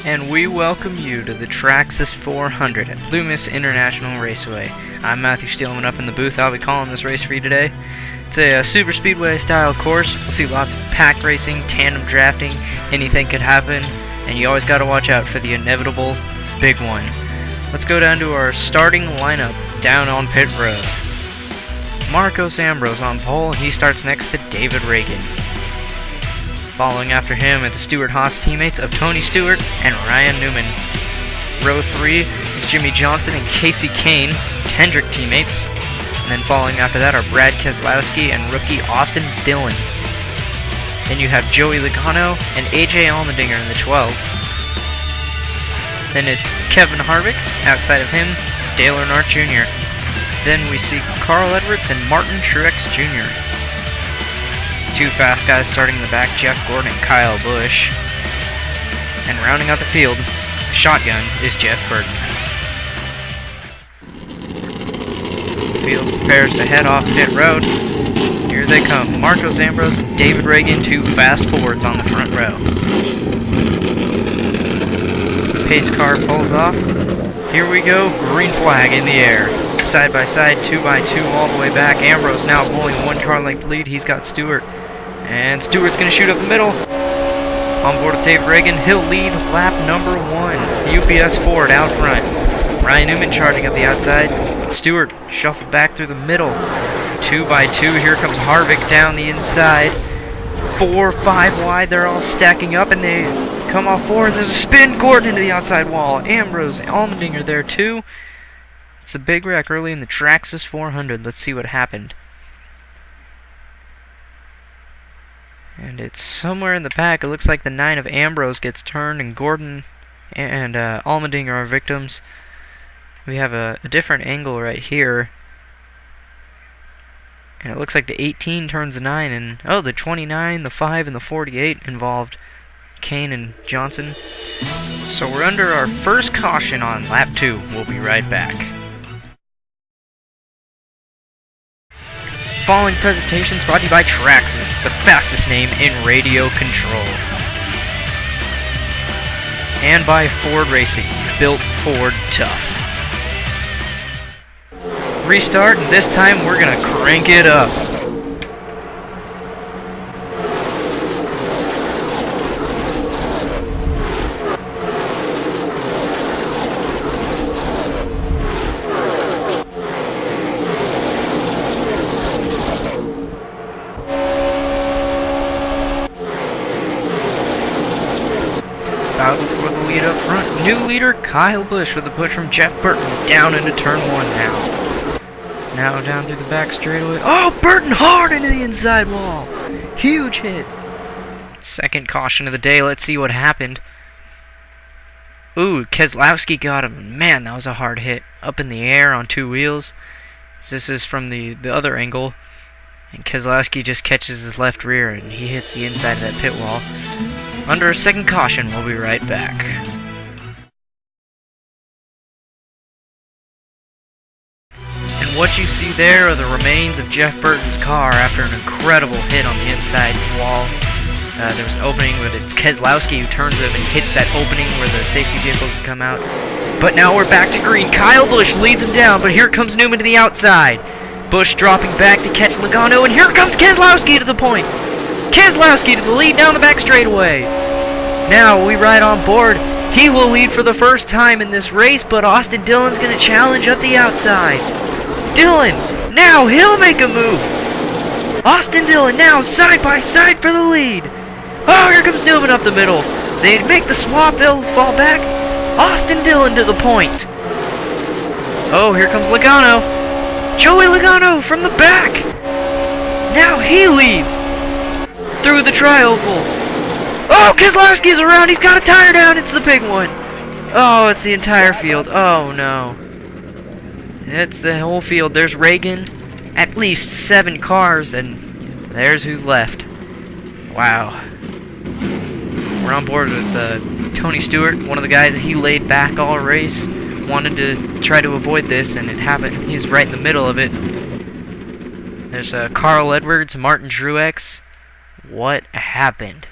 and we welcome you to the Traxxas 400 at Loomis International Raceway. I'm Matthew Steelman up in the booth. I'll be calling this race for you today. It's a super speedway style course. We'll see lots of pack racing, tandem drafting, anything could happen, and you always got to watch out for the inevitable big one. Let's go down to our starting lineup down on pit road. Marcos Ambrose on pole, and he starts next to David Reagan. Following after him are the Stewart-Haas teammates of Tony Stewart and Ryan Newman. Row 3 is Jimmy Johnson and Casey Kane, Hendrick teammates. And then following after that are Brad Keselowski and rookie Austin Dillon. Then you have Joey Logano and AJ Allmendinger in the 12. Then it's Kevin Harvick. Outside of him, Dale Earnhardt Jr. Then we see Carl Edwards and Martin Truex Jr. Two fast guys starting in the back, Jeff Gordon and Kyle Busch. And rounding out the field, shotgun is Jeff Burton. So the field prepares to head off pit road. Here they come, Marcos Ambrose and David Reagan, two fast forwards on the front row. Pace car pulls off. Here we go, green flag in the air. Side by side, 2x2 all the way back. Ambrose now pulling one car length lead. He's got Stewart. And Stewart's going to shoot up the middle. On board with David Reagan, he'll lead lap number 1. UPS Ford out front. Ryan Newman charging up the outside. Stewart shuffled back through the middle. 2x2, here comes Harvick down the inside. 4, 5 wide, they're all stacking up and they come off forward. There's a spin, Gordon into the outside wall. Ambrose, Allmendinger there too. It's the big wreck early in the Traxxas 400. Let's see what happened. And it's somewhere in the back. It looks like the 9 of Ambrose gets turned, and Gordon and Allmendinger are victims. We have a different angle right here. And it looks like the 18 turns the 9, and oh, the 29, the 5, and the 48 involved Kane and Johnson. So we're under our first caution on lap 2. We'll be right back. Following presentations brought to you by Traxxas, the fastest name in radio control. And by Ford Racing, built Ford tough. Restart, and this time we're gonna crank it up. Battle for the lead up front. New leader Kyle Busch with a push from Jeff Burton down into turn 1 now. Now down through the back straightaway. Oh, Burton hard into the inside wall. Huge hit. Second caution of the day. Let's see what happened. Ooh, Keselowski got him. Man, that was a hard hit. Up in the air on 2 wheels. This is from the other angle. And Keselowski just catches his left rear and he hits the inside of that pit wall. Under a second caution, we'll be right back. And what you see there are the remains of Jeff Burton's car after an incredible hit on the inside wall. There was an opening where it's Keselowski who turns him and hits that opening where the safety vehicles would come out. But now we're back to green. Kyle Busch leads him down, but here comes Newman to the outside. Busch dropping back to catch Logano, and here comes Keselowski to the point. Keselowski to the lead down the back straightaway. Now we ride on board. He will lead for the first time in this race, but Austin Dillon's going to challenge up the outside. Dillon, now he'll make a move. Austin Dillon now side by side for the lead. Oh, here comes Newman up the middle. They make the swap, they'll fall back. Austin Dillon to the point. Oh, here comes Logano. Joey Logano from the back. Now he leads through the tri-oval. Oh, Keselowski's around. He's got a tire down. It's the big one. Oh, it's the entire field. Oh, no. It's the whole field. There's Reagan. At least 7 cars, and there's who's left. Wow. We're on board with Tony Stewart, one of the guys that he laid back all race. Wanted to try to avoid this, and it happened. He's right in the middle of it. There's Carl Edwards, Martin Truex. What happened?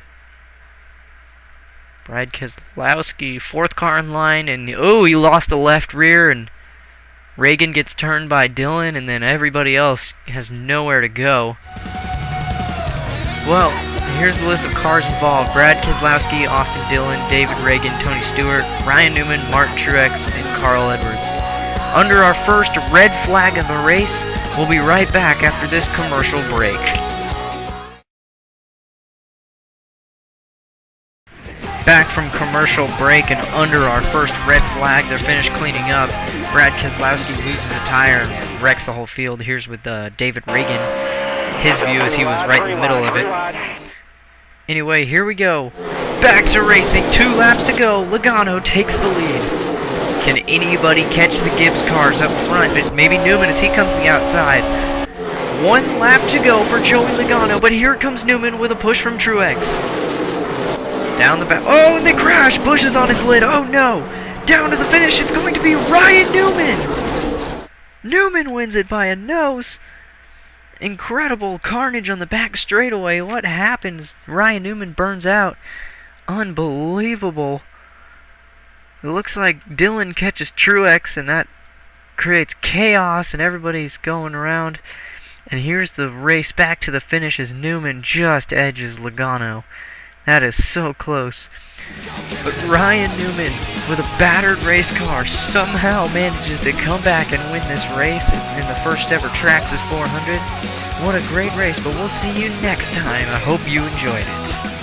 Brad Keselowski, fourth car in line, and oh, he lost a left rear, and Reagan gets turned by Dillon, and then everybody else has nowhere to go. Well, here's the list of cars involved. Brad Keselowski, Austin Dillon, David Reagan, Tony Stewart, Ryan Newman, Martin Truex, and Carl Edwards. Under our first red flag of the race, we'll be right back after this commercial break. Back from commercial break, and under our first red flag, they're finished cleaning up. Brad Keselowski loses a tire and wrecks the whole field. Here's with David Reagan. His view is he was right in the middle of it. Anyway, here we go. Back to racing. 2 laps to go. Logano takes the lead. Can anybody catch the Gibbs cars up front? Maybe Newman as he comes to the outside. 1 lap to go for Joey Logano, but here comes Newman with a push from Truex. Down the back. Oh, and they crash. Bush is on his lid. Oh, no. Down to the finish. It's going to be Ryan Newman. Newman wins it by a nose. Incredible carnage on the back straightaway. What happens? Ryan Newman burns out. Unbelievable. It looks like Dillon catches Truex, and that creates chaos, and everybody's going around. And here's the race back to the finish as Newman just edges Logano. That is so close. But Ryan Newman, with a battered race car, somehow manages to come back and win this race in the first ever Traxxas 400. What a great race, but we'll see you next time. I hope you enjoyed it.